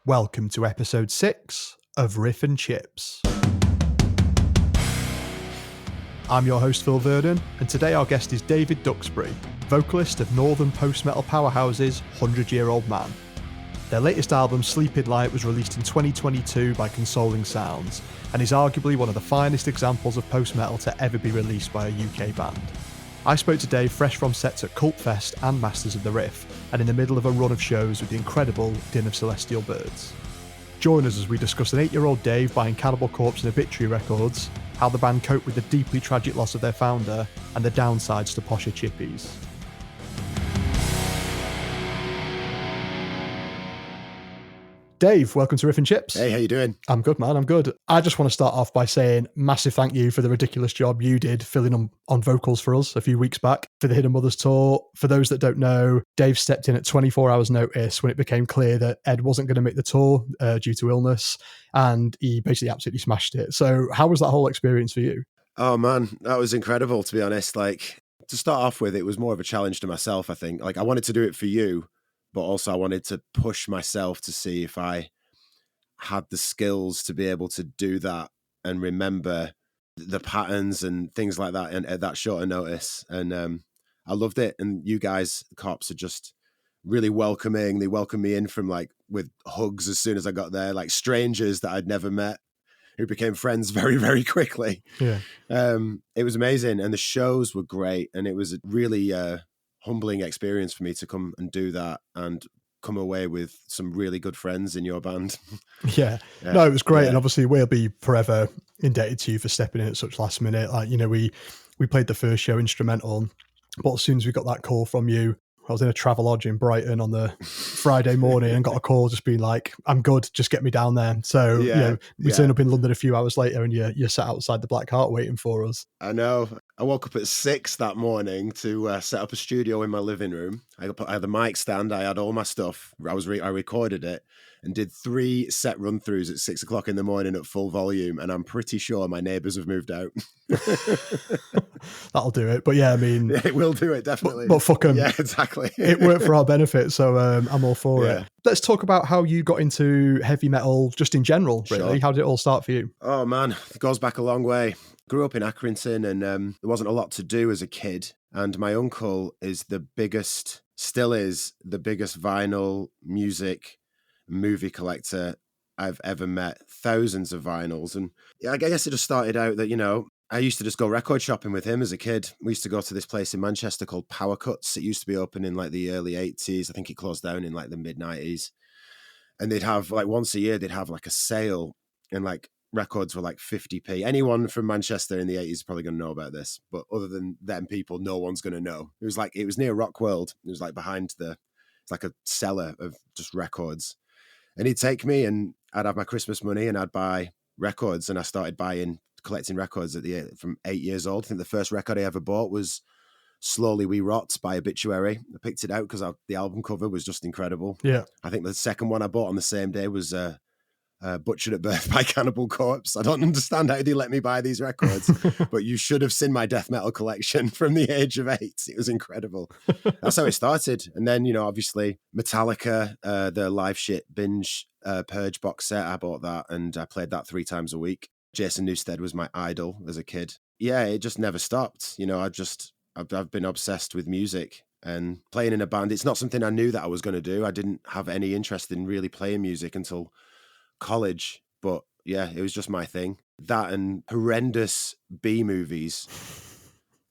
Welcome to episode 6 of Riff and Chips. I'm your host Phil Vernon, and today our guest is David Duxbury, vocalist of northern post-metal powerhouses 100-Year-Old Man. Their latest album, Sleeping Light, was released in 2022 by Consoling Sounds, and is arguably one of the finest examples of post-metal to ever be released by a UK band. I spoke to Dave fresh from sets at Cultfest and Masters of the Riff, and in the middle of a run of shows with the incredible Din of Celestial Birds. Join us as we discuss an 8-year-old Dave buying Cannibal Corpse and Obituary records, how the band coped with the deeply tragic loss of their founder, and the downsides to posher chippies. Dave, welcome to Riff and Chips. Hey, how you doing? I'm good, man. I'm good. I just want to start off by saying massive thank you for the ridiculous job you did filling on vocals for us a few weeks back for the Hidden Mothers tour. For those that don't know, Dave stepped in at 24 hours notice when it became clear that Ed wasn't going to make the tour due to illness, and he basically absolutely smashed it. So how was that whole experience for you? Oh man, that was incredible, to be honest. Like, to start off with, it was more of a challenge to myself, I think. Like, I wanted to do it for you, but also I wanted to push myself to see if I had the skills to be able to do that and remember the patterns and things like that and at that shorter notice. And I loved it. And you guys, the cops, are just really welcoming. They welcomed me in with hugs as soon as I got there, like strangers that I'd never met who became friends very, very quickly. Yeah. It was amazing. And the shows were great. And it was a really humbling experience for me to come and do that and come away with some really good friends in your band. Yeah. No, it was great. Yeah. And obviously we'll be forever indebted to you for stepping in at such last minute. Like, you know, we played the first show instrumental, but as soon as we got that call from you, I was in a Travelodge in Brighton on the Friday morning and got a call just being like, I'm good, just get me down there. So we turned up in London a few hours later and you sat outside the Black Heart waiting for us. I know. I woke up at 6 that morning to set up a studio in my living room. I had the mic stand, I had all my stuff. I recorded it and did 3 set run-throughs at 6 o'clock in the morning at full volume, and I'm pretty sure my neighbours have moved out. That'll do it. But yeah, I mean... Yeah, it will do it, definitely. But fuck them. Yeah, exactly. It worked for our benefit, so I'm all for it. Let's talk about how you got into heavy metal just in general, really. Sure. How did it all start for you? Oh, man, it goes back a long way. Grew up in Accrington, and there wasn't a lot to do as a kid. And my uncle is still is the biggest vinyl music movie collector I've ever met. Thousands of vinyls. And I guess it just started out that, you know, I used to just go record shopping with him as a kid. We used to go to this place in Manchester called Power Cuts. It used to be open in like the early 80s. I think it closed down in like the mid 90s. And they'd have like once a year, they'd have like a sale, and like records were like 50p. Anyone from Manchester in the 80s is probably going to know about this, but other than them people, no one's going to know. It was near Rock World. It was like it's like a cellar of just records. And he'd take me and I'd have my Christmas money and I'd buy records. And I started collecting records from 8 years old. I think the first record I ever bought was Slowly We Rot by Obituary. I picked it out because the album cover was just incredible. Yeah. I think the second one I bought on the same day was Butchered at Birth by Cannibal Corpse. I don't understand how they let me buy these records, but you should have seen my death metal collection from the age of 8. It was incredible. That's how it started. And then, you know, obviously Metallica, the Live Shit Binge Purge box set, I bought that and I played that 3 times a week. Jason Newsted was my idol as a kid. Yeah, it just never stopped. You know, I've been obsessed with music and playing in a band. It's not something I knew that I was going to do. I didn't have any interest in really playing music until college, but yeah, it was just my thing. That and horrendous B movies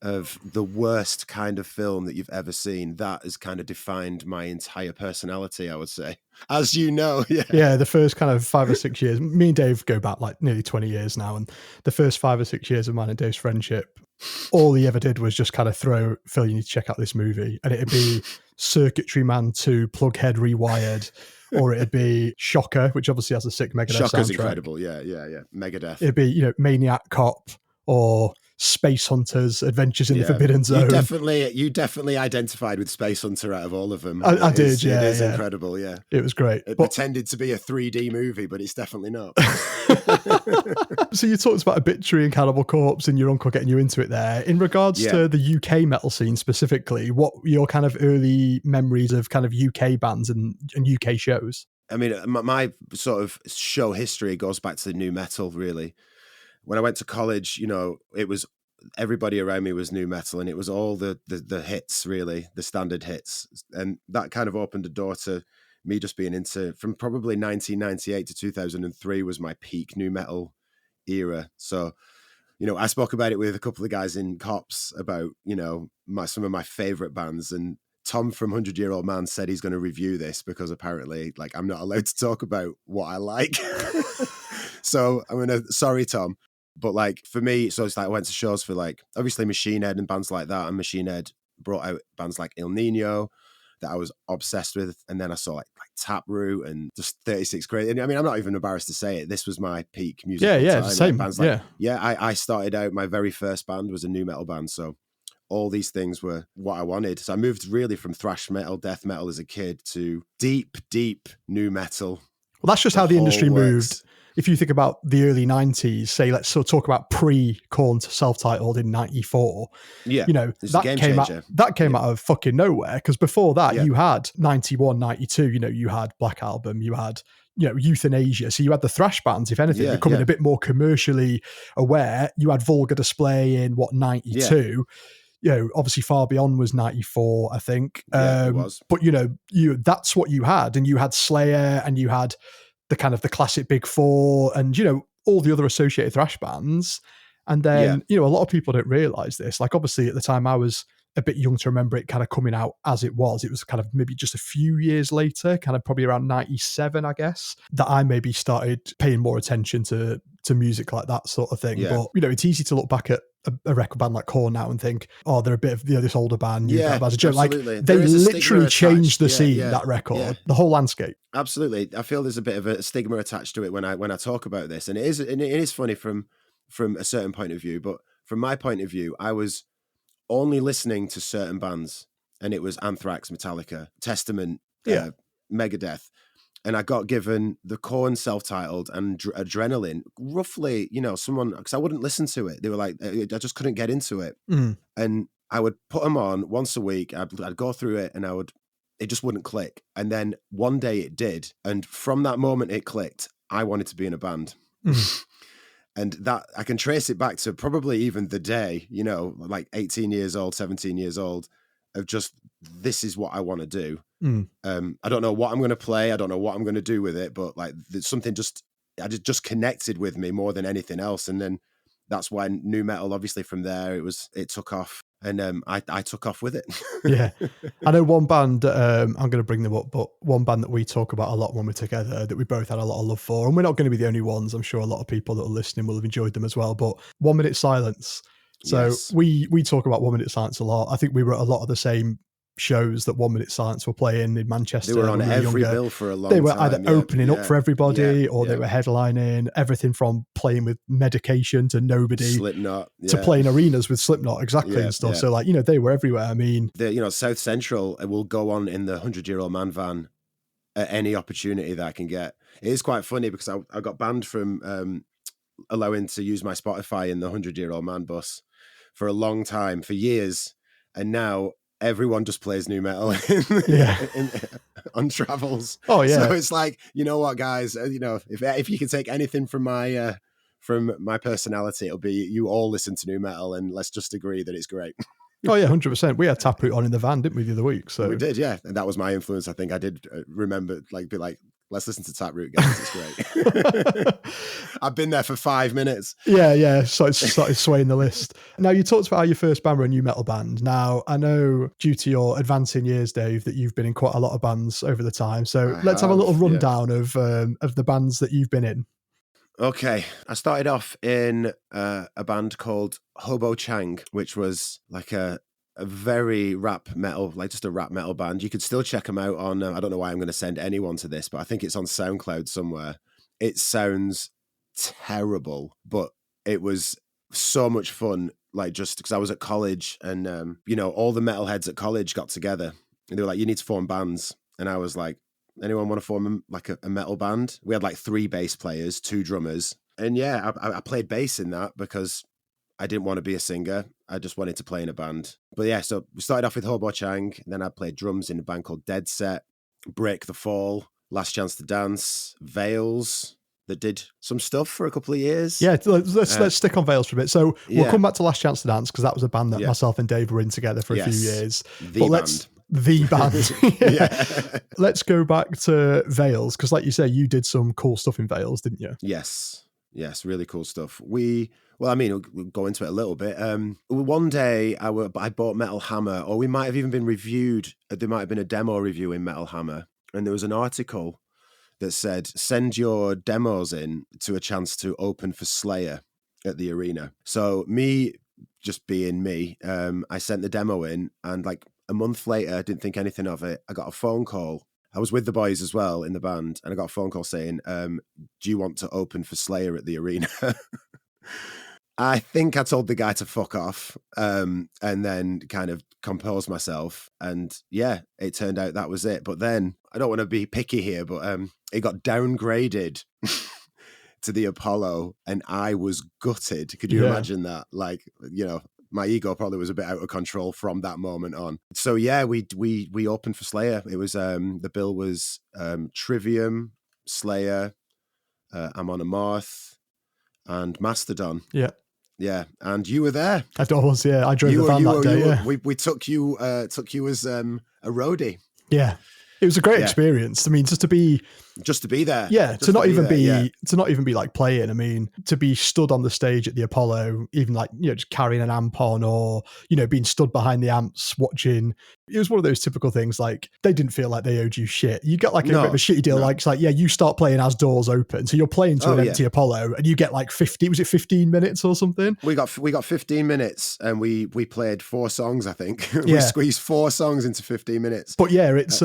of the worst kind of film that you've ever seen, that has kind of defined my entire personality, I would say. As you know, yeah, the first kind of 5 or 6 years, me and Dave go back like nearly 20 years now, and the first 5 or 6 years of mine and Dave's friendship, all he ever did was just kind of throw, Phil, you need to check out this movie, and it'd be Circuitry Man 2, Plughead Rewired, or it'd be Shocker, which obviously has a sick Megadeth Shocker's soundtrack. Incredible, yeah. Megadeth. It'd be, you know, Maniac Cop or Space Hunters, Adventures in the Forbidden Zone. You definitely identified with Space Hunter out of all of them. I did, yeah. It is incredible, yeah. It was great. It pretended to be a 3D movie, but it's definitely not. So you talked about Obituary and Cannibal Corpse and your uncle getting you into it there. In regards to the UK metal scene specifically, what were your kind of early memories of kind of UK bands and UK shows? I mean, my sort of show history goes back to new metal, really. When I went to college, it was everybody around me was new metal, and it was all the hits, really, the standard hits. And that kind of opened a door to me just being into, from probably 1998 to 2003 was my peak new metal era. So, I spoke about it with a couple of guys in Cops about, some of my favorite bands, and Tom from 100 Year Old Man said he's going to review this because apparently, like, I'm not allowed to talk about what I like. So sorry, Tom. But like for me, so it's like I went to shows for like obviously Machine Head and bands like that, and Machine Head brought out bands like Il Nino that I was obsessed with, and then I saw like Taproot and just 36 Crazy. And I mean, I'm not even embarrassed to say it. This was my peak musical time. Same. Bands like, I started out. My very first band was a new metal band, so all these things were what I wanted. So I moved really from thrash metal, death metal as a kid to deep, deep new metal. Well, that's just how the industry moved. If you think about the early 90s, say, let's sort of talk about pre-Korn self-titled in 94. Yeah. That came out of fucking nowhere. Because before that, you had 91, 92, you had Black Album, you had, Euthanasia. So you had the thrash bands, if anything, becoming a bit more commercially aware. You had Vulgar Display in 92. Obviously Far Beyond was 94, I think. It was. But, that's what you had. And you had Slayer, and you had the kind of the classic Big Four, and, all the other associated thrash bands. And then, a lot of people don't realize this. Like, obviously at the time I was a bit young to remember it kind of coming out as it was. It was kind of maybe just a few years later, kind of probably around 97, I guess, that I maybe started paying more attention to music like that sort of thing. Yeah. But, it's easy to look back at a record band like Korn now and think, oh, they're a bit of this older band. Absolutely. Like, they literally changed the scene, that record, the whole landscape. Absolutely. I feel there's a bit of a stigma attached to it when I talk about this. And it is funny from a certain point of view, but from my point of view, I was only listening to certain bands, and it was Anthrax, Metallica, Testament, Megadeth. And I got given the Korn self-titled and Adrenaline, roughly, someone, because I wouldn't listen to it. They were like, I just couldn't get into it. And I would put them on once a week. I'd go through it, and it just wouldn't click. And then one day it did. And from that moment it clicked, I wanted to be in a band. And that I can trace it back to probably even the day, like 18 years old, 17 years old, of just, this is what I want to do. I don't know what I'm going to play. I don't know what I'm going to do with it, but like there's something I just connected with me more than anything else. And then that's why new metal, obviously from there, it took off, and I took off with it. Yeah. I know one band, I'm going to bring them up, but one band that we talk about a lot when we're together that we both had a lot of love for, and we're not going to be the only ones. I'm sure a lot of people that are listening will have enjoyed them as well, but 1 Minute Silence. So we talk about 1 Minute Silence a lot. I think we were at a lot of the same shows that 1 Minute Silence were playing in Manchester. They were on every bill for a long time. They were either opening up for everybody, or they were headlining, everything from playing with Medication to Nobody, Slipknot, to playing arenas with Slipknot, and stuff. So like, they were everywhere. I mean, South Central will go on in the 100 Year Old Man van at any opportunity that I can get. It is quite funny because I got banned from allowing to use my Spotify in the 100 Year Old Man bus for a long time, for years, and now everyone just plays new metal on travels. Oh yeah. So it's like, you know what, guys, if you can take anything from my personality, it'll be you all listen to new metal, and let's just agree that it's great. Oh yeah, 100%. We had Taproot on in the van, didn't we, the other week? So we did, yeah. And that was my influence. I think I did remember, be like, let's listen to Taproot, guys. It's great. I've been there for 5 minutes. Yeah. So it started swaying the list. Now, you talked about how your first band were a new metal band. Now, I know due to your advancing years, Dave, that you've been in quite a lot of bands over the time. So let's have a little rundown of the bands that you've been in. Okay. I started off in a band called Hobo Chang, which was like a very rap metal, like just a rap metal band. You could still check them out on, I don't know why I'm going to send anyone to this, but I think it's on SoundCloud somewhere. It sounds terrible, but it was so much fun. Like, just because I was at college, and, all the metalheads at college got together, and they were like, you need to form bands. And I was like, anyone want to form like a metal band? We had like 3 bass players, 2 drummers. And I played bass in that because I didn't want to be a singer. I just wanted to play in a band. But so we started off with Hobo Chang. Then I played drums in a band called Dead Set, Break the Fall, Last Chance to Dance, Veils, that did some stuff for a couple of years. Yeah, let's stick on Veils for a bit. So we'll come back to Last Chance to Dance because that was a band that myself and Dave were in together for a few years. The band. Yeah. Let's go back to Veils because, like you say, you did some cool stuff in Veils, didn't you? Yes, really cool stuff. We'll go into it a little bit. One day I bought Metal Hammer, or we might have even been reviewed. There might have been a demo review in Metal Hammer, and there was an article that said, send your demos in to a chance to open for Slayer at the arena. So me, just being me, I sent the demo in, and like a month later, I didn't think anything of it. I got a phone call. I was with the boys as well in the band, and I got a phone call saying, do you want to open for Slayer at the arena? I think I told the guy to fuck off, and then kind of compose myself. And yeah, it turned out that was it. But then, I don't want to be picky here, but it got downgraded to the Apollo, and I was gutted. Could you imagine that? Like, my ego probably was a bit out of control from that moment on. So yeah, we opened for Slayer. It was the bill was Trivium, Slayer, Amon Amarth, and Mastodon. Yeah, and you were there. I was. Yeah, I drove the van that day. We took you as a roadie. Yeah, it was a great experience. I mean, just to be there. Yeah, to not even be like playing. I mean, to be stood on the stage at the Apollo, even like, just carrying an amp on, or, being stood behind the amps watching. It was one of those typical things, like they didn't feel like they owed you shit. You got like a bit of a shitty deal. Like, it's like, you start playing as doors open. So you're playing to an empty Apollo, and you get like 15 minutes or something? We got 15 minutes, and we played 4 songs, I think. We squeezed 4 songs into 15 minutes. But yeah, it's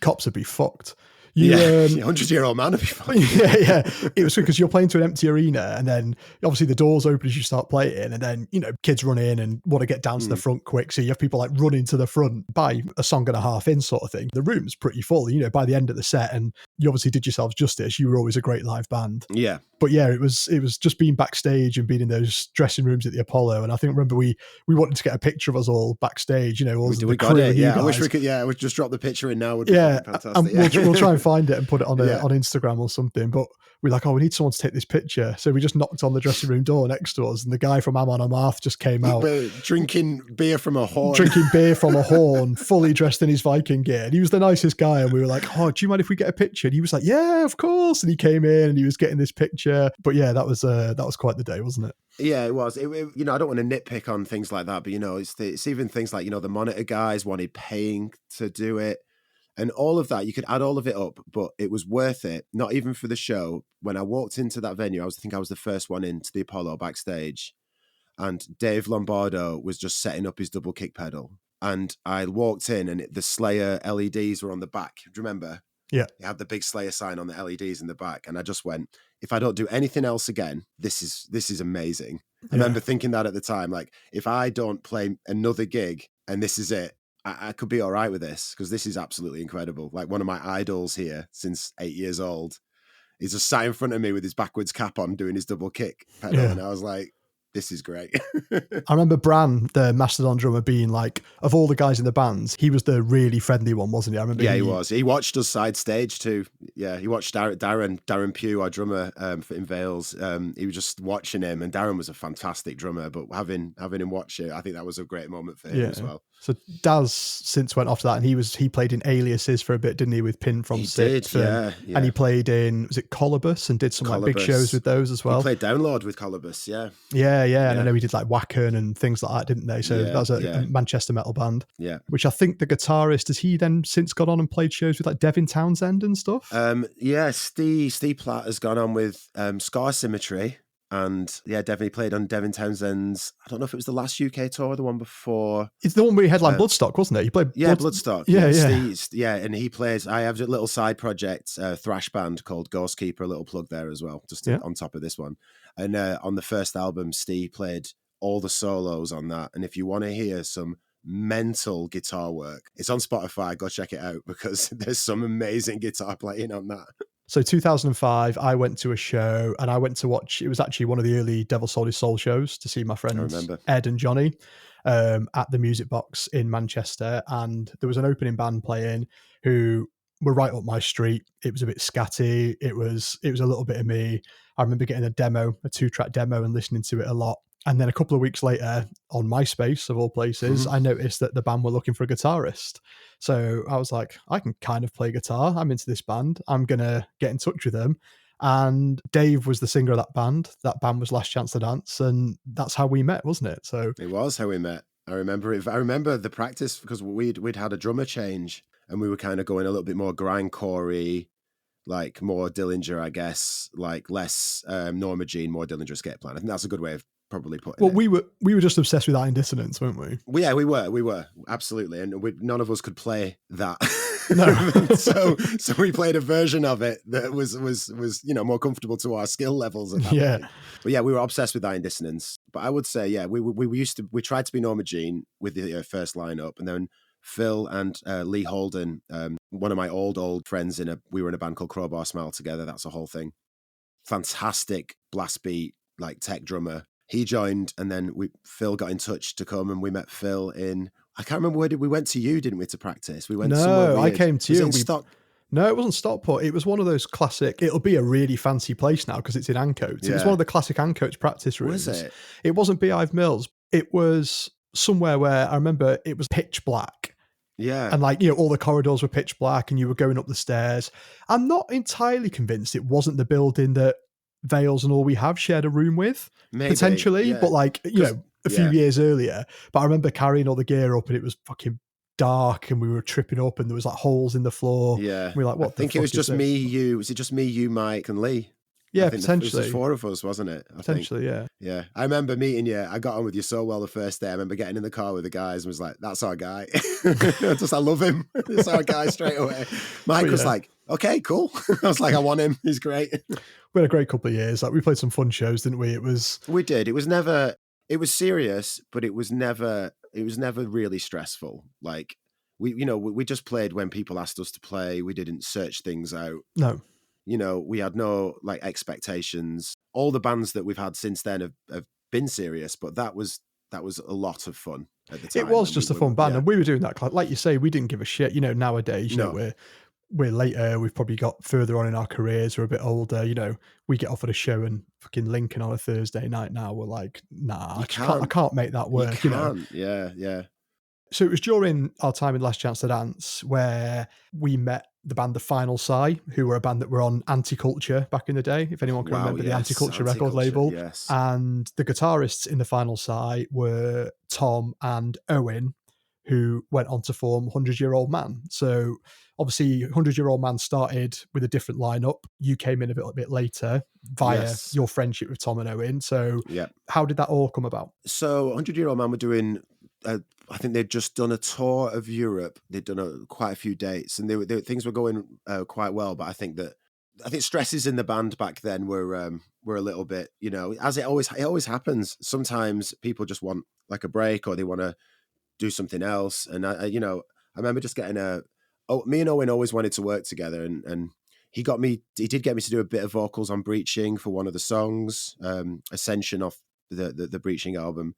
cops would be fucked. 100-year-old man would be fine. Yeah. It was because you're playing to an empty arena, and then obviously the doors open as you start playing, and then, kids run in and want to get down to the front quick. So you have people like running to the front by a song and a half in, sort of thing. The room's pretty full, by the end of the set, and you obviously did yourselves justice. You were always a great live band. Yeah. But yeah, it was just being backstage and being in those dressing rooms at the Apollo. And I remember we wanted to get a picture of us all backstage, we got it. Yeah. I wish we could, we just drop the picture in now. Would be fantastic. And we'll try and find it and put it on Instagram or something. But we're like, we need someone to take this picture. So we just knocked on the dressing room door next to us, and the guy from Amon Amarth just came out. Drinking beer from a horn. Fully dressed in his Viking gear. And he was the nicest guy. And we were like, do you mind if we get a picture? And he was like, yeah, of course. And he came in and he was getting this picture. But yeah, that was quite the day, wasn't it? Yeah, it was. I don't want to nitpick on things like that, but it's even things like, the monitor guys wanted paying to do it. And all of that, you could add all of it up, but it was worth it, not even for the show. When I walked into that venue, I think I was the first one into the Apollo backstage, and Dave Lombardo was just setting up his double kick pedal. And I walked in, and the Slayer LEDs were on the back. Do you remember? Yeah. It had the big Slayer sign on the LEDs in the back. And I just went, if I don't do anything else again, this is amazing. I remember thinking that at the time, like, if I don't play another gig and this is it, I could be all right with this, because this is absolutely incredible. Like, one of my idols here since 8 years old is just sat in front of me with his backwards cap on doing his double kick pedal. Yeah. And I was like, this is great. I remember Bran, the Mastodon drummer, being like, of all the guys in the bands, he was the really friendly one, wasn't he? I remember. Yeah, he was. He watched us side stage too. Yeah, he watched Darren Pugh, our drummer in Veils. He was just watching him, and Darren was a fantastic drummer. But having him watch it, I think that was a great moment for him as well. So Daz since went off to that, and he played in Aliases for a bit, didn't he, with Pin from Sixth? Yeah. And he played in, was it Colobus, and did some like big shows with those as well. He played Download with Colobus, Yeah, and I know he did like Wacken and things like that, didn't they? So that was a Manchester metal band. Yeah. Which I think the guitarist, has he then since got on and played shows with like Devin Townsend and stuff? Steve Platt has gone on with Scar Symmetry. And definitely played on Devin Townsend's, I don't know if it was the last UK tour or the one before. It's the one where he headlined Bloodstock, wasn't it? He played Bloodstock. Yeah. And he plays, I have a little side project, thrash band called Ghostkeeper, a little plug there as well, just on top of this one. And on the first album, Steve played all the solos on that. And if you want to hear some mental guitar work, it's on Spotify, go check it out, because there's some amazing guitar playing on that. So 2005, I went to a show, and I went to watch, it was actually one of the early Devil Sold His Soul shows, to see my friends Ed and Johnny at the Music Box in Manchester. And there was an opening band playing who were right up my street. It was a bit scatty. It was a little bit of me. I remember getting a 2-track demo and listening to it a lot. And then a couple of weeks later, on MySpace, of all places, I noticed that the band were looking for a guitarist. So I was like, I can kind of play guitar. I'm into this band. I'm going to get in touch with them. And Dave was the singer of that band. That band was Last Chance to Dance. And that's how we met, wasn't it? So it was how we met. I remember it. I remember the practice because we'd had a drummer change and we were kind of going a little bit more grindcore-y, like more Dillinger, I guess, like less Norma Jean, more Dillinger Escape Plan. I think that's a good way of probably putting it. Well, we were just obsessed with that in Dissonance, weren't we? Yeah, we were absolutely, and none of us could play that. No. so we played a version of it that was more comfortable to our skill levels at that point. But yeah, we were obsessed with that in Dissonance. But I would say, yeah, we tried to be Norma Jean with the first lineup, and then Phil and Lee Holden, one of my old friends, we were in a band called Crowbar Smile together. That's a whole thing. Fantastic blast beat, like tech drummer. He joined, and then Phil got in touch to come, and we met Phil in, I can't remember where we went to you, didn't we, to practice? We went somewhere weird. I came to you. No, it wasn't Stockport. It was one of those classic, it'll be a really fancy place now because it's in Ancoats. Yeah. It was one of the classic Ancoats practice rooms. Was it? It wasn't Beehive Mills. It was somewhere where I remember it was pitch black. Yeah. And all the corridors were pitch black and you were going up the stairs. I'm not entirely convinced it wasn't the building that Vales and All We Have shared a room with. Maybe, potentially, yeah. But a few years earlier. But I remember carrying all the gear up and it was fucking dark and we were tripping up and there was holes in the floor. Yeah. We were like, what? I think it was just me, you. Was it just me, you, Mike, and Lee? Yeah, potentially. It was 4 of us, wasn't it? Potentially, yeah. Yeah. I remember meeting you. I got on with you so well the first day. I remember getting in the car with the guys and was like, that's our guy. I love him. It's our guy straight away. Mike was like, okay, cool. I was like, I want him. He's great. We had a great couple of years. We played some fun shows, didn't we? We did. It was serious, but it was never really stressful. Like we just played when people asked us to play. We didn't search things out. No. We had no expectations. All the bands that we've had since then have been serious, but that was a lot of fun at the time. It was just a fun band, and we were doing that. Like you say, we didn't give a shit. Nowadays, we're later. We've probably got further on in our careers. We're a bit older. We get offered a show in fucking Lincoln on a Thursday night. Now we're like, nah, I can't make that work. You can't. Yeah. So it was during our time in Last Chance to Dance where we met the band The Final Sigh, who were a band that were on Anti-Culture back in the day, if anyone can remember the Anti-Culture record label. Yes. And the guitarists in The Final Sigh were Tom and Owen, who went on to form 100 Year Old Man. So obviously 100 Year Old Man started with a different lineup. You came in a bit later via your friendship with Tom and Owen. So how did that all come about? So 100 Year Old Man were doing... I think they'd just done a tour of Europe. They'd done quite a few dates, and things were going quite well. But I think stresses in the band back then were a little bit, as it always happens. Sometimes people just want like a break, or they want to do something else. And I remember just getting me and Owen always wanted to work together, and he did get me to do a bit of vocals on Breaching for one of the songs, Ascension off the Breaching album.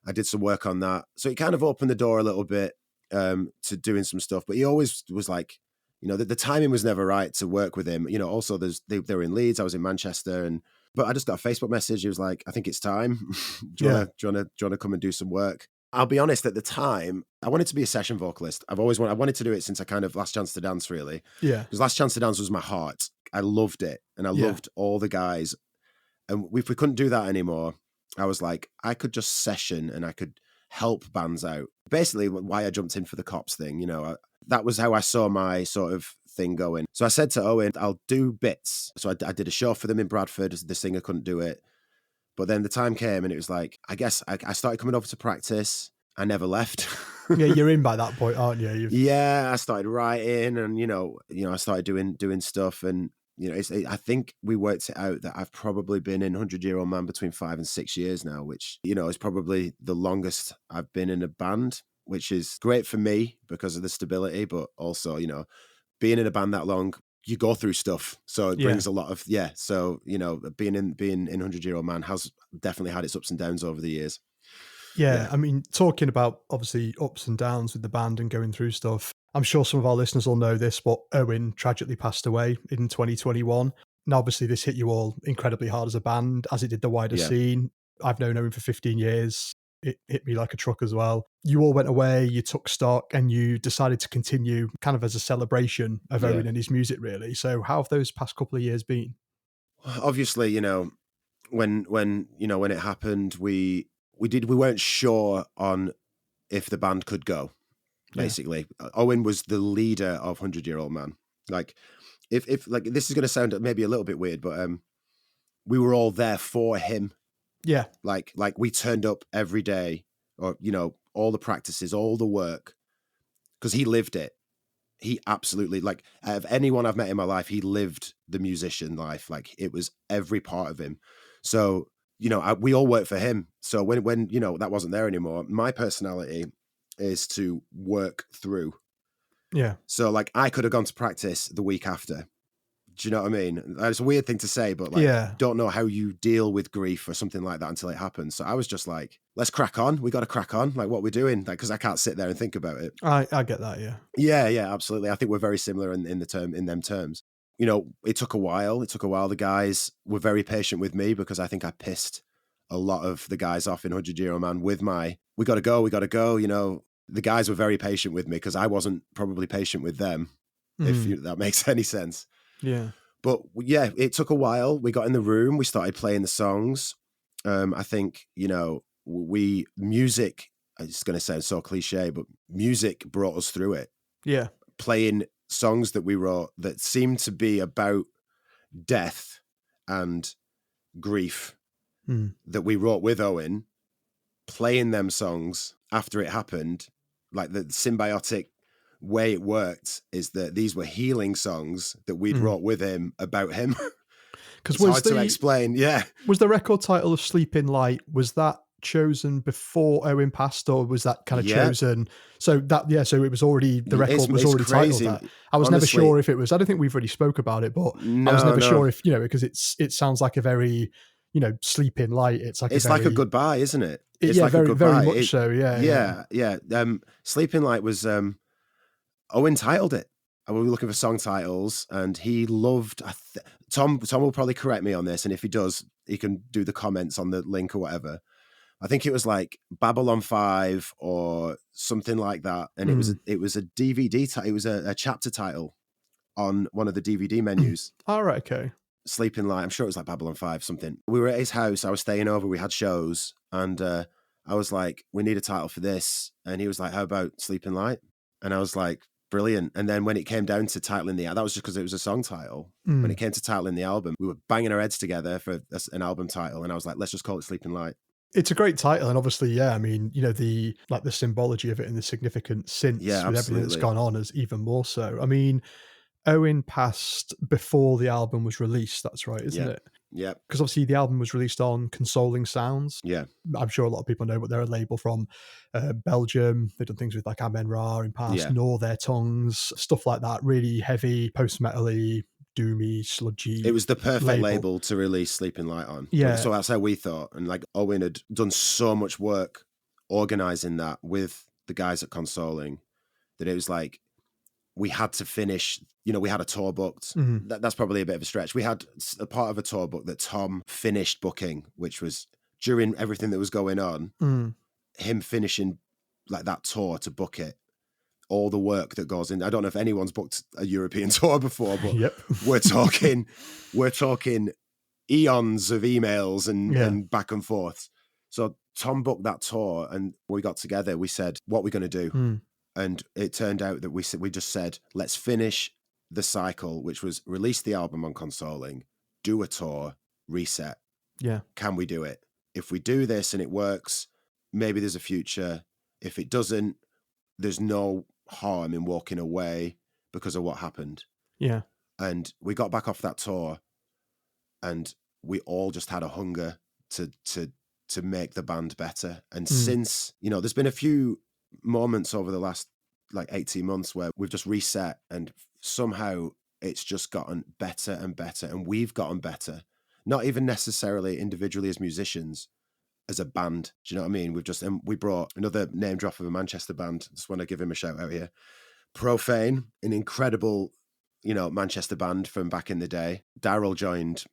I did some work on that. So it kind of opened the door a little bit to doing some stuff. But he always was like, the timing was never right to work with him. Also they were in Leeds, I was in Manchester. But I just got a Facebook message. He was like, I think it's time. Do you want to come and do some work? I'll be honest, at the time, I wanted to be a session vocalist. I wanted to do it since I kind of Last Chance to Dance, really. Yeah. Because Last Chance to Dance was my heart. I loved it. And I loved all the guys. And if we couldn't do that anymore, I was like, I could just session and I could help bands out. Basically, why I jumped in for the Cops thing, that was how I saw my sort of thing going. So I said to Owen, I'll do bits. So I did a show for them in Bradford. The singer couldn't do it. But then the time came and it was like, I guess I started coming over to practice. I never left. Yeah, you're in by that point, aren't you? Yeah, I started writing and, I started doing stuff. And, I think we worked it out that I've probably been in 100 Year Old Man between 5 and 6 years now, which, is probably the longest I've been in a band, which is great for me because of the stability, but also, being in a band that long, you go through stuff. So it brings a lot of, So, being in 100 Year Old Man has definitely had its ups and downs over the years. Yeah. I mean, talking about obviously ups and downs with the band and going through stuff, I'm sure some of our listeners will know this, but Owen tragically passed away in 2021. Now, obviously, this hit you all incredibly hard as a band, as it did the wider Yeah. scene. I've known Owen for 15 years. It hit me like a truck as well. You all went away, you took stock, and you decided to continue kind of as a celebration of Yeah. Owen and his music, really. So how have those past couple of years been? Obviously, when it happened, we weren't sure on if the band could go. Yeah. Basically, Owen was the leader of 100-Year-Old Man. Like, if like, this is going to sound maybe a little bit weird, but we were all there for him. Yeah. Like we turned up every day, or all the practices, all the work, because he lived it. He absolutely, like, out of anyone I've met in my life, he lived the musician life. Like, it was every part of him. So, we all worked for him. So when that wasn't there anymore, my personality is to work through. Yeah. So, like, I could have gone to practice the week after. Do you know what I mean? It's a weird thing to say, but like, Yeah. don't know how you deal with grief or something like that until it happens. So I was just like, let's crack on. We got to crack on. Like, what we're doing, like, because I can't sit there and think about it. I get that. Yeah. Yeah, absolutely. I think we're very similar in them terms. It took a while. The guys were very patient with me because I think I pissed a lot of the guys off in 100-Year-Old Man with my, we got to go. The guys were very patient with me because I wasn't probably patient with them, if that makes any sense. Yeah. But yeah, it took a while. We got in the room. We started playing the songs. I think, music, it's going to sound so cliche, but music brought us through it. Yeah. Playing songs that we wrote that seemed to be about death and grief that we wrote with Owen, playing them songs after it happened, like the symbiotic way it worked is that these were healing songs that we'd wrote with him about him. Because it's hard to explain. Yeah. Was the record title of Sleeping Light, was that chosen before Owen passed, or was that kind of chosen? So it was already, the record was already crazy. titled that. I was never sure if it was, I don't think we've really spoke about it, but I was never sure if, because it sounds like a very, Sleeping Light. It's like a goodbye, isn't it? It's like very, a goodbye. Very much so. Yeah. Sleeping Light was, Owen titled it. We were looking for song titles, and he loved. Tom will probably correct me on this, and if he does, he can do the comments on the link or whatever. I think it was like Babylon 5 or something like that, and it was a DVD title. It was a chapter title on one of the DVD menus. All right, okay. Sleeping Light. I'm sure it was like Babylon 5 something. We were at his house. I was staying over. We had shows, and I was like, "We need a title for this," and he was like, "How about Sleeping Light?" And I was like, brilliant. And then when it came down to titling that was just because it was a song title. When it came to titling the album, we were banging our heads together for an album title, and I was like, let's just call it Sleeping Light. It's a great title, and obviously, I mean, the symbology of it and the significance since with everything that's gone on is even more so. I mean, Owen passed before the album was released. That's right, isn't it? Yeah. Because obviously the album was released on Consoling Sounds. Yeah. I'm sure a lot of people know, but they're a label from Belgium. They've done things with like Amen Ra in past, Gnaw Their Tongues, stuff like that. Really heavy, post-metal-y, doomy, sludgy. It was the perfect label to release Sleeping Light on. Yeah. So that's how we thought. And like, Owen had done so much work organizing that with the guys at Consoling that it was like, we had to finish, we had a tour booked. That's probably a bit of a stretch. We had a part of a tour book that Tom finished booking, which was during everything that was going on, him finishing like that tour to book it, all the work that goes in. I don't know if anyone's booked a European tour before, but we're talking eons of emails and back and forth. So Tom booked that tour, and when we got together, we said, what we're going to do. And it turned out that we just said, let's finish the cycle, which was release the album on Consoling, do a tour, reset. Yeah. Can we do it? If we do this and it works, maybe there's a future. If it doesn't, there's no harm in walking away because of what happened. Yeah. And we got back off that tour, and we all just had a hunger to make the band better. And since, there's been a few moments over the last like 18 months where we've just reset, and somehow it's just gotten better and better, and we've gotten better, not even necessarily individually as musicians, as a band. Do you know what I mean? We brought another name drop of a Manchester band. Just want to give him a shout out here. Profane, an incredible, Manchester band from back in the day. Daryl joined,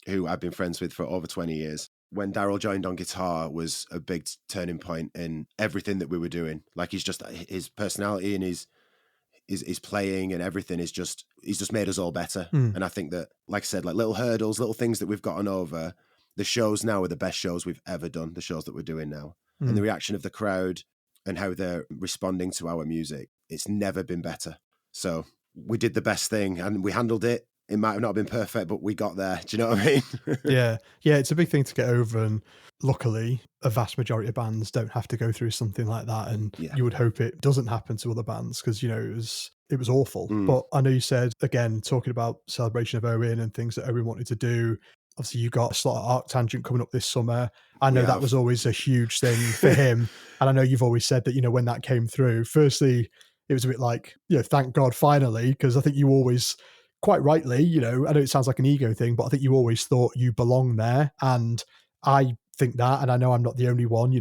who I've been friends with for over 20 years. When Daryl joined on guitar was a big turning point in everything that we were doing. Like his personality and his playing and everything he's just made us all better. And I think that, like I said, like little hurdles, little things that we've gotten over, the shows now are the best shows we've ever done, the shows that we're doing now. And the reaction of the crowd and how they're responding to our music, it's never been better. So we did the best thing and we handled it. It might have not been perfect, but we got there. Do you know what I mean? Yeah, it's a big thing to get over, and luckily a vast majority of bands don't have to go through something like that, and you would hope it doesn't happen to other bands, because it was awful. But I know you said, again, talking about Celebration of Owen and things that Owen wanted to do, obviously you got Slaughter Arctangent coming up this summer. I know that was always a huge thing for him, and I know you've always said that, when that came through, firstly it was a bit like, thank God finally, because I think you always, quite rightly, I know it sounds like an ego thing, but I think you always thought you belong there. And I think that, and I know I'm not the only one,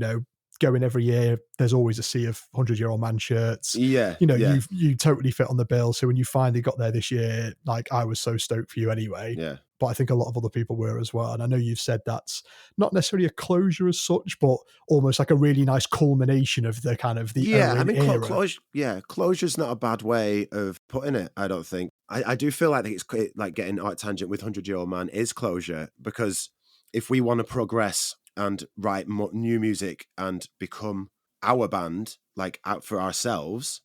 going every year, there's always a sea of 100-year-old man shirts. You totally fit on the bill. So when you finally got there this year, like, I was so stoked for you anyway. Yeah. But I think a lot of other people were as well. And I know you've said that's not necessarily a closure as such, but almost like a really nice culmination of the kind of the Owen era. Closure's not a bad way of putting it, I don't think. I do feel like it's like getting Arctangent with 100-Year-Old Man is closure, because if we want to progress and write new music and become our band, like out for ourselves,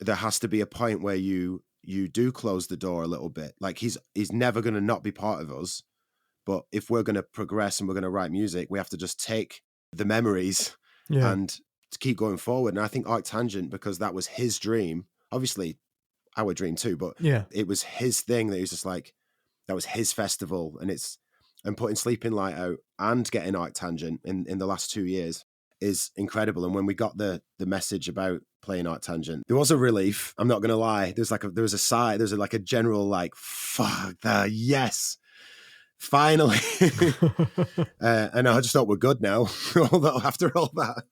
there has to be a point where you do close the door a little bit. Like he's never going to not be part of us, but if we're going to progress and we're going to write music, we have to just take the memories and to keep going forward. And I think Arctangent, because that was his dream, obviously our dream too, but it was his thing that he was just like, that was his festival, and putting Sleeping Light out and getting Arctangent in the last 2 years is incredible. And when we got the message about playing Arctangent, there was a relief. I'm not going to lie. There was a sigh. There's like a general like, fuck that. Yes. Finally. And I just thought we're good now. After all that.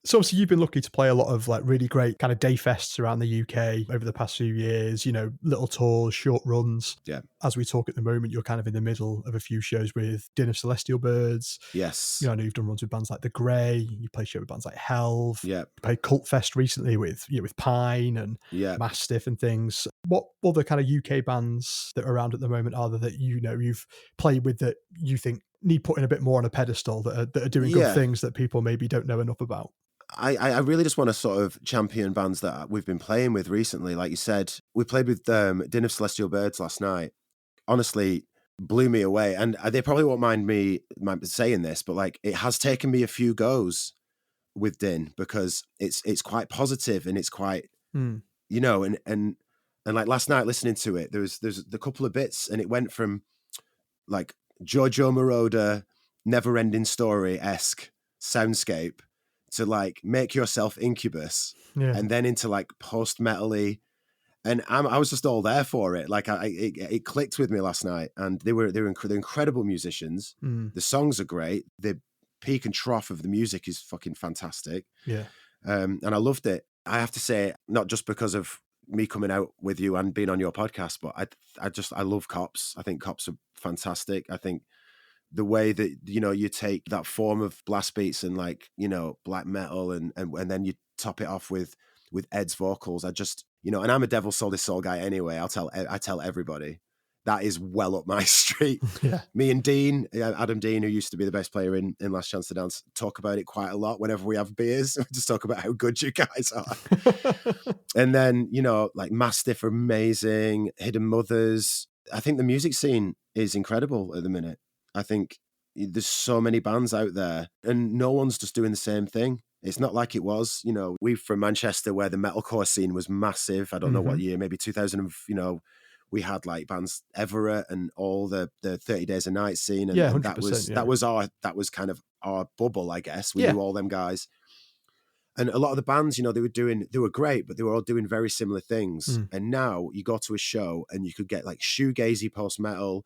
So obviously you've been lucky to play a lot of like really great kind of day fests around the UK over the past few years, little tours, short runs. Yeah. As we talk at the moment, you're kind of in the middle of a few shows with Din of Celestial Birds. Yes. I know you've done runs with bands like The Grey. You play show with bands like Helve. Yeah. You played Cult Fest recently with Pine and Mastiff and things. What other kind of UK bands that are around at the moment are there that you've played with that you think need putting a bit more on a pedestal, that are doing good things that people maybe don't know enough about? I really just want to sort of champion bands that we've been playing with recently. Like you said, we played with Din of Celestial Birds last night. Honestly, blew me away. And they probably won't mind me saying this, but like it has taken me a few goes with Din, because it's quite positive and it's quite, and like last night listening to it, there's the couple of bits and it went from like Giorgio Moroder, Never Ending Story-esque soundscape to like Make Yourself Incubus, and then into like post-metal-y. And I was just all there for it. Like it clicked with me last night, and they're incredible musicians. The songs are great. The peak and trough of the music is fucking fantastic. Yeah. And I loved it. I have to say, not just because of me coming out with you and being on your podcast, but I love Cops. I think Cops are fantastic. I think the way that, you take that form of blast beats and like, black metal and then you top it off with Ed's vocals. I just, and I'm a Devil Soul This Soul guy anyway. I tell everybody that is well up my street. Yeah. Me and Dean, Adam Dean, who used to be the best player in Last Chance to Dance, talk about it quite a lot whenever we have beers. We just talk about how good you guys are. And then, like Mastiff are amazing, Hidden Mothers. I think the music scene is incredible at the minute. I think there's so many bands out there and no one's just doing the same thing. It's not like it was, we're from Manchester where the metalcore scene was massive. I don't know what year, maybe 2000, we had like bands Everett and all the 30 Days a Night scene. And, and that was kind of our bubble, I guess. We knew all them guys. And a lot of the bands, they were great, but they were all doing very similar things. And now you go to a show and you could get like shoegazy post-metal,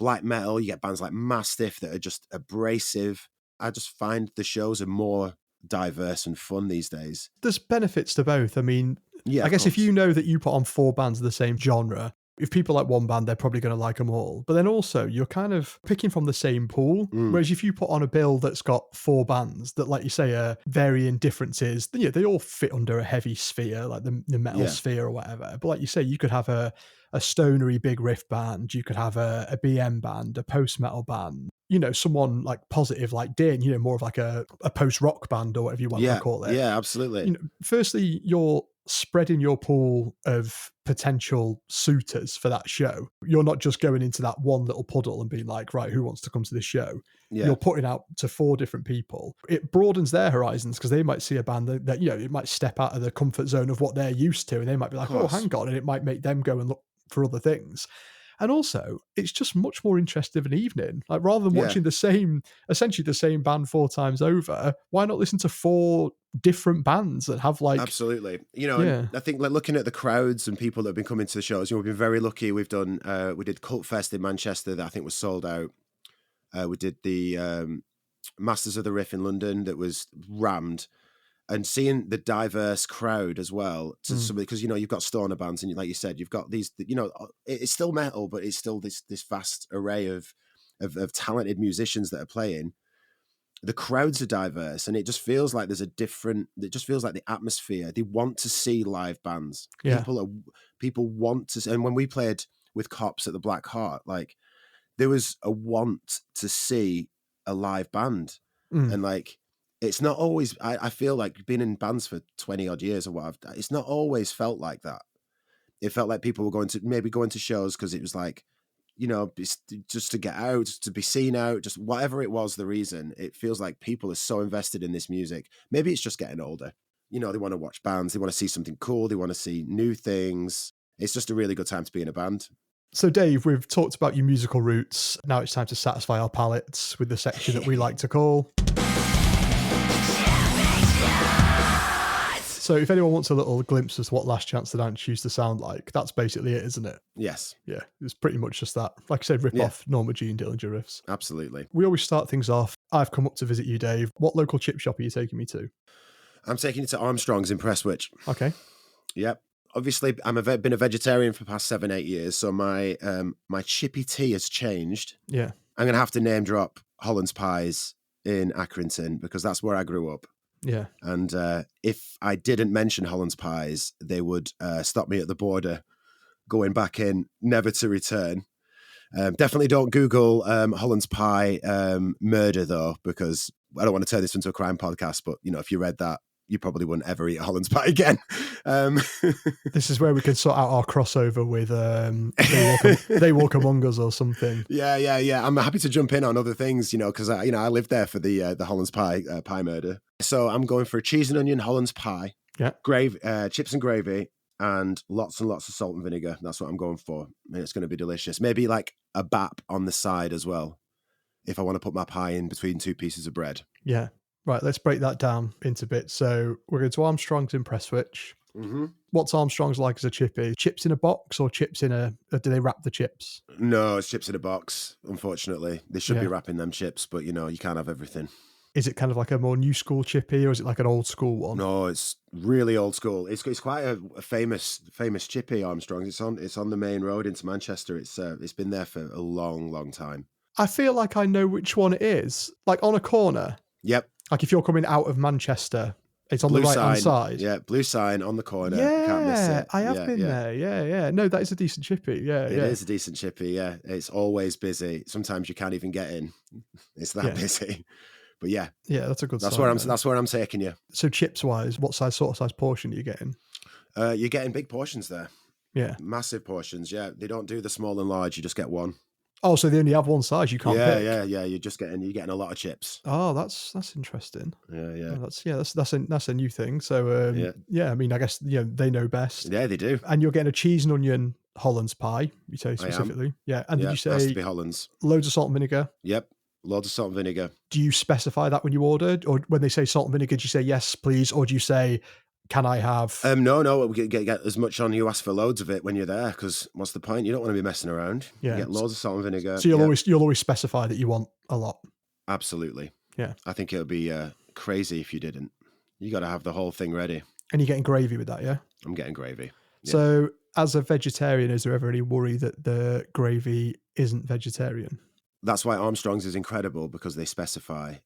black metal. You get bands like Mastiff that are just abrasive. I just find the shows are more diverse and fun these days. There's benefits to both. I mean, Yeah, I of guess if course. you know that you put on 4 bands of the same genre, if people like one band, they're probably going to like them all. But then also, you're kind of picking from the same pool. Mm, Whereas if you put on a bill that's got 4 bands that, like you say, are varying differences, then, they all fit under a heavy sphere, like the metal yeah, sphere or whatever. But like you say, you could have a stonery big riff band, you could have a BM band, a post metal band, someone like positive like Din, more of like a post rock band or whatever you want to yeah, call it. yeah, absolutely. Firstly, you're spreading your pool of potential suitors for that show. You're not just going into that one little puddle and being like, right, who wants to come to this show? Yeah, You're putting out to 4 different people. It broadens their horizons because they might see a band that, it might step out of the comfort zone of what they're used to. And they might be of like, oh, course. hang on. And it might make them go and look for other things. And also, it's just much more interesting of an evening. Like, rather than Yeah, watching essentially the same band 4 times over, why not listen to 4 different bands that have like, absolutely. And yeah, I think like looking at the crowds and people that have been coming to the shows, we've been very lucky. We did Cult Fest in Manchester that I think was sold out. We did the Masters of the Riff in London that was rammed. And seeing the diverse crowd as well to somebody, because you've got stoner bands and like you said, you've got these, it's still metal, but it's still this vast array of talented musicians that are playing. The crowds are diverse, and it just feels like it just feels like the atmosphere. They want to see live bands. yeah, People want to, and when we played with Cops at the Black Heart, like there was a want to see a live band. mm, And like, it's not always, I feel like being in bands for 20 odd years or what, it's not always felt like that. It felt like people were going to shows because it was like, just to get out, to be seen out, just whatever it was, the reason. It feels like people are so invested in this music. Maybe it's just getting older. They want to watch bands. They want to see something cool. They want to see new things. It's just a really good time to be in a band. So, Dave, we've talked about your musical roots. Now it's time to satisfy our palates with the section that we like to call. So, if anyone wants a little glimpse of what Last Chance to Dance used to sound like, that's basically it, isn't it? Yes, Yeah, it's pretty much just that. Like I said, rip Yeah. off Norma Jean Dillinger riffs. absolutely. We always start things off. I've come up to visit you, Dave. What local chip shop are you taking me to? I'm taking it to Armstrong's in Prestwich. Okay. Yep. Obviously, been a vegetarian for the past 7-8 years, so my chippy tea has changed. Yeah. I'm gonna have to name drop Holland's Pies in Accrington because that's where I grew up. Yeah. And if I didn't mention Holland's Pies, they would stop me at the border, going back in, never to return. Definitely don't Google Holland's Pie murder though, because I don't want to turn this into a crime podcast. But if you read that, you probably wouldn't ever eat Holland's Pie again. This is where we could sort out our crossover with They Walk Among Us or something. Yeah. I'm happy to jump in on other things, because I lived there for the Holland's Pie pie murder. So I'm going for a cheese and onion Holland's Pie, Yeah. gravy, chips and gravy, and lots of salt and vinegar. That's what I'm going for, and it's going to be delicious. Maybe like a bap on the side as well, if I want to put my pie in between 2 pieces of bread. Yeah. Right, let's break that down into bits. So we're going to Armstrong's in Prestwich. Mm-hmm. What's Armstrong's like as a chippy? Chips in a box or chips in do they wrap the chips? No, it's chips in a box, unfortunately. They should be Yeah. wrapping them chips, but you can't have everything. Is it kind of like a more new school chippy or is it like an old school one? No, it's really old school. It's quite a famous chippy, Armstrong's. It's on the main road into Manchester. It's been there for a long time. I feel like I know which one it is. Like on a corner. Yep. Like if you're coming out of Manchester, it's on Blue the right-hand sign. side. Yeah, blue sign on the corner. Yeah, You can't miss it. I have been there. Yeah. No, that is a decent chippy. Yeah, It is a decent chippy, yeah. It's always busy. Sometimes you can't even get in. It's that busy. But yeah. Yeah, that's a good That's sign, that's where I'm taking you. So chips-wise, what sort of size portion are you getting? You're getting big portions there. Yeah. Massive portions, yeah. They don't do the small and large, you just get one. Oh, so they only have one size. You can't pick. Yeah. You're getting a lot of chips. Oh, that's interesting. Yeah. Oh, that's a new thing. So I mean, I guess they know best. Yeah, they do. And you're getting a cheese and onion Holland's pie. You say specifically, yeah. And did you has to say be Holland's? Loads of salt and vinegar? Yep, loads of salt and vinegar. Do you specify that when you ordered, or when they say salt and vinegar, do you say yes, please, or do you say, can I have? No, we get as much on. You ask for loads of it when you're there, because what's the point? You don't want to be messing around. Yeah, you get loads of salt and vinegar. So you'll always specify that you want a lot. Absolutely. Yeah, I think it would be crazy if you didn't. You got to have the whole thing ready. And you're getting gravy with that, yeah? I'm getting gravy. Yeah. So as a vegetarian, is there ever any worry that the gravy isn't vegetarian? That's why Armstrong's is incredible, because they specify.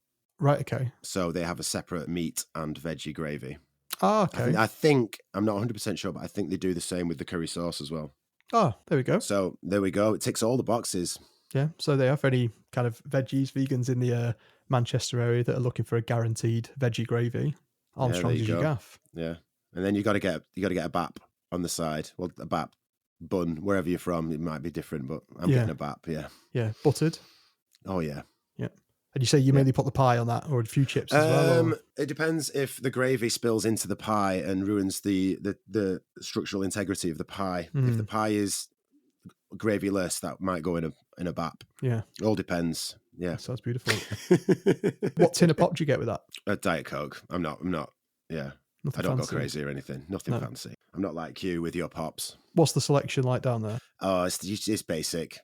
Right, okay. So they have a separate meat and veggie gravy. Ah, okay. I think, I'm not 100% sure, but I think they do the same with the curry sauce as well. Oh, there we go. So there we go. It ticks all the boxes. Yeah, so they have any kind of veggies, vegans in the Manchester area that are looking for a guaranteed veggie gravy. Armstrong's is your gaff. Yeah. And then you got to get a bap on the side. Well, a bap bun, wherever you're from, it might be different, but I'm getting a bap, yeah. Yeah, buttered. Oh, yeah. Yeah. And you say you mainly put the pie on that, or a few chips as well? Or? It depends if the gravy spills into the pie and ruins the structural integrity of the pie. If the pie is gravyless, that might go in a bap. Yeah. It all depends. Yeah. That sounds beautiful. What tin of pop do you get with that? A Diet Coke. I'm not. Yeah. Nothing I don't fancy. go crazy or anything. Nothing fancy. I'm not like you with your pops. What's the selection like down there? Oh, it's basic.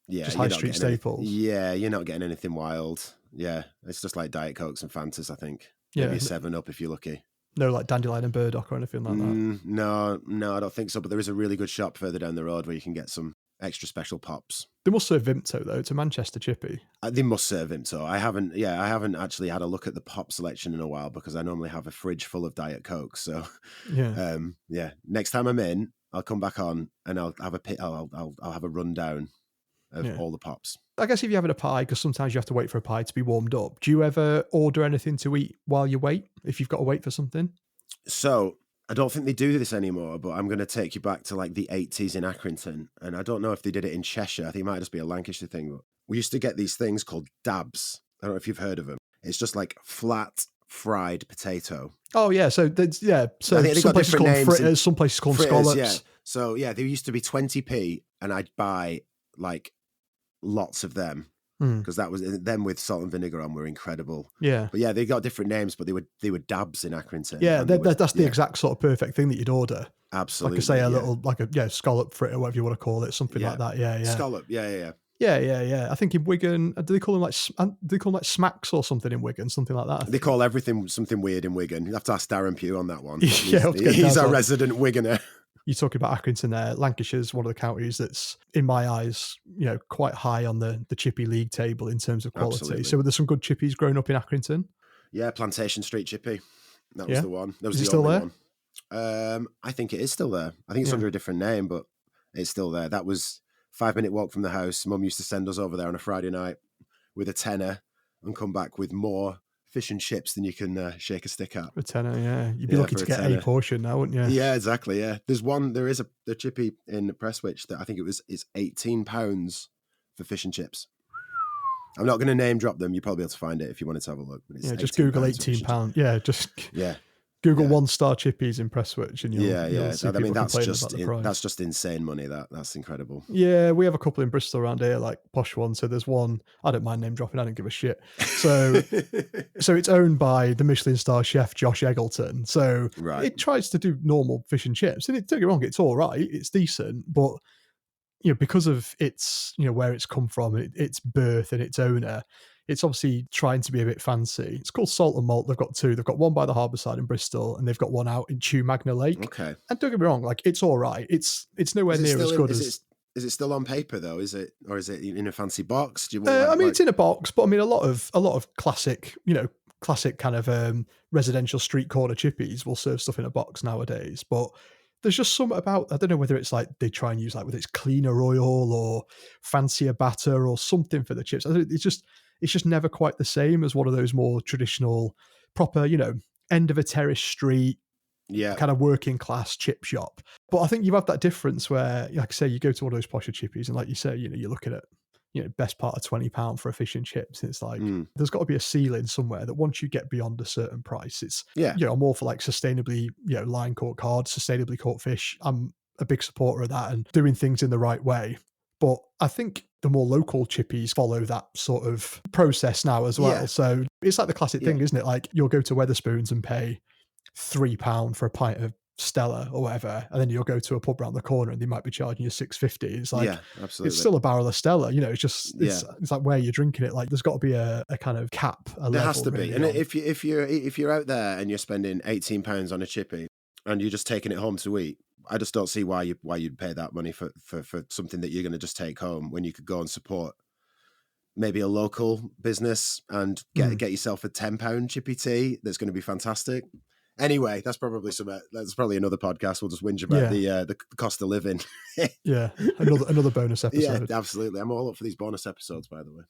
Yeah. Just high street staples. Yeah. You're not getting anything wild. Yeah. It's just like Diet Cokes and Fantas, I think. Maybe a 7-Up if you're lucky. No, like Dandelion and Burdock or anything like that? No, I don't think so. But there is a really good shop further down the road where you can get some extra special pops. They must serve Vimto though. It's a Manchester chippy. They must serve Vimto. I haven't actually had a look at the pop selection in a while, because I normally have a fridge full of Diet Coke. So next time I'm in, I'll come back on and I'll have I'll have a rundown of all the pops. I guess if you're having a pie, because sometimes you have to wait for a pie to be warmed up, do you ever order anything to eat while you wait, if you've got to wait for something? So I don't think they do this anymore, but I'm going to take you back to like the 80s in Accrington. And I don't know if they did it in Cheshire. I think it might just be a Lancashire thing. But we used to get these things called dabs. I don't know if you've heard of them. It's just like flat fried potato. Oh, yeah. So, So I think some places call them fritters, some places call them scallops. Yeah. So, yeah, they used to be 20p and I'd buy like lots of them. Because that was them with salt and vinegar on were incredible. Yeah, but yeah, they got different names, but they were dabs in Accrington. Yeah, that's the exact sort of perfect thing that you'd order. Absolutely, like I say, a little scallop fritter, whatever you want to call it, something like that. Yeah, scallop. Yeah. I think in Wigan, do they call them like smacks or something in Wigan, something like that? They call everything something weird in Wigan. You have to ask Darren Pugh on that one. He's our resident Wiganer. You're talking about Accrington there. Lancashire's one of the counties that's, in my eyes, quite high on the chippy league table in terms of quality. Absolutely. So there's some good chippies growing up in Accrington. Yeah, Plantation Street chippy. That was the one. That was Is it still there? One. I think it is still there. I think it's under a different name, but it's still there. That was 5-minute walk from the house. Mum used to send us over there on a Friday night with a tenner and come back with more fish and chips than you can shake a stick at. A tenner, yeah. You'd be lucky to get a portion now, wouldn't you? Yeah, exactly, yeah. There is a chippy in Prestwich that I think it's £18 for fish and chips. I'm not going to name drop them. You'll probably be able to find it if you wanted to have a look. But it's just Google £18. Yeah, just Google 1-star chippies in Prestwich and you'll see people complaining about the price. That's just insane money. That's incredible. Yeah, we have a couple in Bristol around here, like posh ones. So there's one, I don't mind name dropping, I don't give a shit. So it's owned by the Michelin star chef Josh Eggleton. So it tries to do normal fish and chips. And don't get me wrong, it's all right, it's decent, but because of its, where it's come from, its birth and its owner, it's obviously trying to be a bit fancy. It's called Salt and Malt. They've got two. They've got one by the harbour side in Bristol, and they've got one out in Chew Magna Lake. Okay. And don't get me wrong, like it's all right. It's nowhere near as good as. Is it still on paper though? Is it in a fancy box? Do you it's in a box, but I mean a lot of classic, classic kind of residential street corner chippies will serve stuff in a box nowadays, but. There's just something about, I don't know whether it's like they try and use like whether it's cleaner oil or fancier batter or something for the chips. It's just never quite the same as one of those more traditional, proper, end of a terrace street, kind of working class chip shop. But I think you have that difference where, like I say, you go to one of those posher chippies and like you say, you're looking at, best part of £20 for a fish and chips. And it's like, there's got to be a ceiling somewhere that once you get beyond a certain price, it's, I'm all for like sustainably, line caught cod, sustainably caught fish. I'm a big supporter of that and doing things in the right way. But I think the more local chippies follow that sort of process now as well. Yeah. So it's like the classic thing, isn't it? Like you'll go to Wetherspoons and pay £3 for a pint of Stella or whatever, and then you'll go to a pub around the corner and they might be charging you $6.50. It's like, absolutely. It's still a barrel of Stella, it's just it's like where you're drinking it. Like there's got to be a kind of cap. There has to be. And if you're out there and you're spending £18 on a chippy, and you're just taking it home to eat. I just don't see why you'd pay that money for something that you're going to just take home when you could go and support maybe a local business and get yourself a £10 chippy tea that's going to be fantastic. Anyway, that's probably another podcast. We'll just whinge about the cost of living. Yeah, another bonus episode. Yeah, absolutely. I'm all up for these bonus episodes, by the way.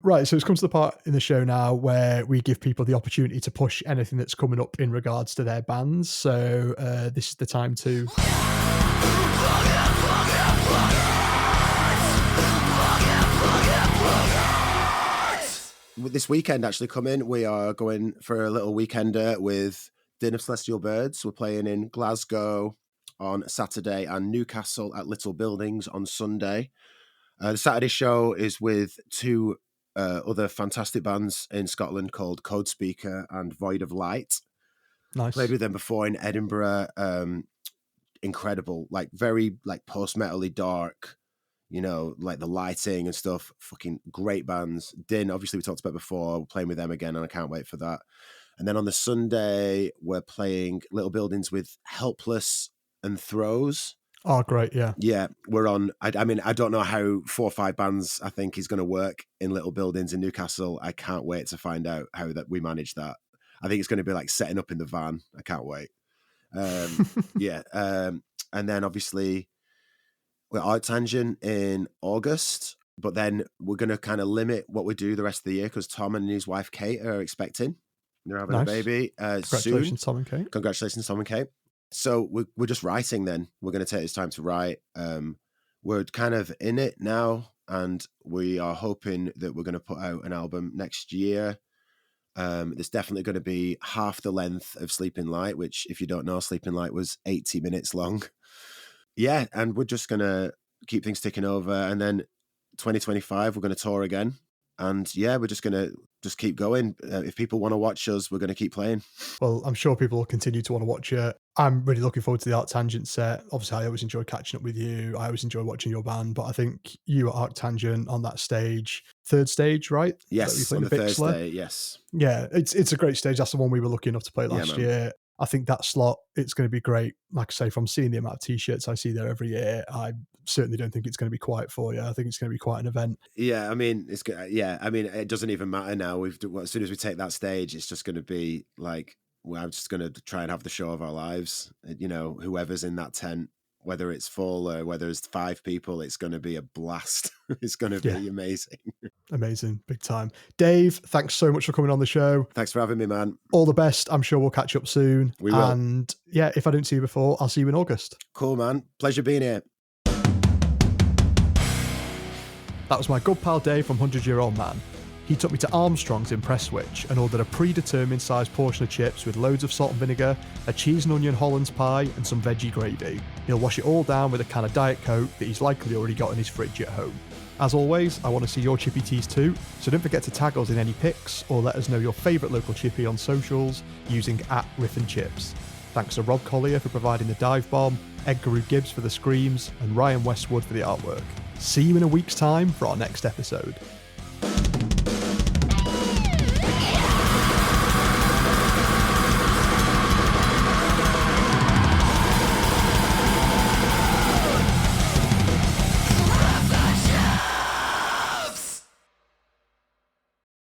Right, so it's come to the part in the show now where we give people the opportunity to push anything that's coming up in regards to their bands. So this is the time to... With this weekend actually coming, we are going for a little weekender with Din of Celestial Birds. We're playing in Glasgow on Saturday and Newcastle at Little Buildings on Sunday. The Saturday show is with two other fantastic bands in Scotland called Code Speaker and Void of Light. Nice. Played with them before in Edinburgh. Incredible, like very like post-metal-y dark, you know, like the lighting and stuff. Fucking great bands. Din, obviously we talked about before. We're playing with them again and I can't wait for that. And then on the Sunday, we're playing Little Buildings with Helpless and Throws. Oh, great, yeah. Yeah, we're on. I mean, I don't know how 4 or 5 bands I think is going to work in Little Buildings in Newcastle. I can't wait to find out how that we manage that. I think it's going to be like setting up in the van. I can't wait. Yeah. And then obviously we're Art Tangent in August, but then we're going to kind of limit what we do the rest of the year because Tom and his wife Kate are expecting. They're having a baby Congratulations, soon. Tom and Kate. Congratulations, Tom and Kate. So we're just writing then. We're going to take this time to write. We're kind of in it now, and we are hoping that we're going to put out an album next year. There's definitely going to be half the length of Sleeping Light, which, if you don't know, Sleeping Light was 80 minutes long. Yeah, and we're just going to keep things ticking over. And then 2025, we're going to tour again. And yeah, we're just going to just keep going. If people want to watch us, we're going to keep playing. Well, I'm sure people will continue to want to watch it. I'm really looking forward to the Art Tangent set. Obviously, I always enjoy catching up with you. I always enjoy watching your band, but I think you at Art Tangent on that stage, third stage, right? Yes, on the Thursday, yes. Yeah, it's a great stage. That's the one we were lucky enough to play last year. I think that slot, it's going to be great. Like I say, from seeing the amount of T-shirts I see there every year, I certainly don't think it's going to be quiet for you. I think it's going to be quite an event. Yeah, I mean, it's good. Yeah, I mean, it doesn't even matter now. As soon as we take that stage, it's just going to be like, well, I'm just going to try and have the show of our lives. You know, whoever's in that tent, whether it's full or whether it's 5 people, it's going to be a blast. It's going to be amazing. Amazing. Big time. Dave, thanks so much for coming on the show. Thanks for having me, man. All the best. I'm sure we'll catch up soon. We will. And yeah, if I don't see you before, I'll see you in August. Cool, man. Pleasure being here. That was my good pal Dave from 100 Year Old Man. He took me to Armstrong's in Prestwich and ordered a predetermined sized portion of chips with loads of salt and vinegar, a cheese and onion Hollands pie and some veggie gravy. He'll wash it all down with a can of Diet Coke that he's likely already got in his fridge at home. As always, I want to see your chippy teas too, so don't forget to tag us in any pics or let us know your favourite local chippy on socials using @RiffandChips. Thanks to Rob Collier for providing the dive bomb, Edgar Gibbs for the screams and Ryan Westwood for the artwork. See you in a week's time for our next episode.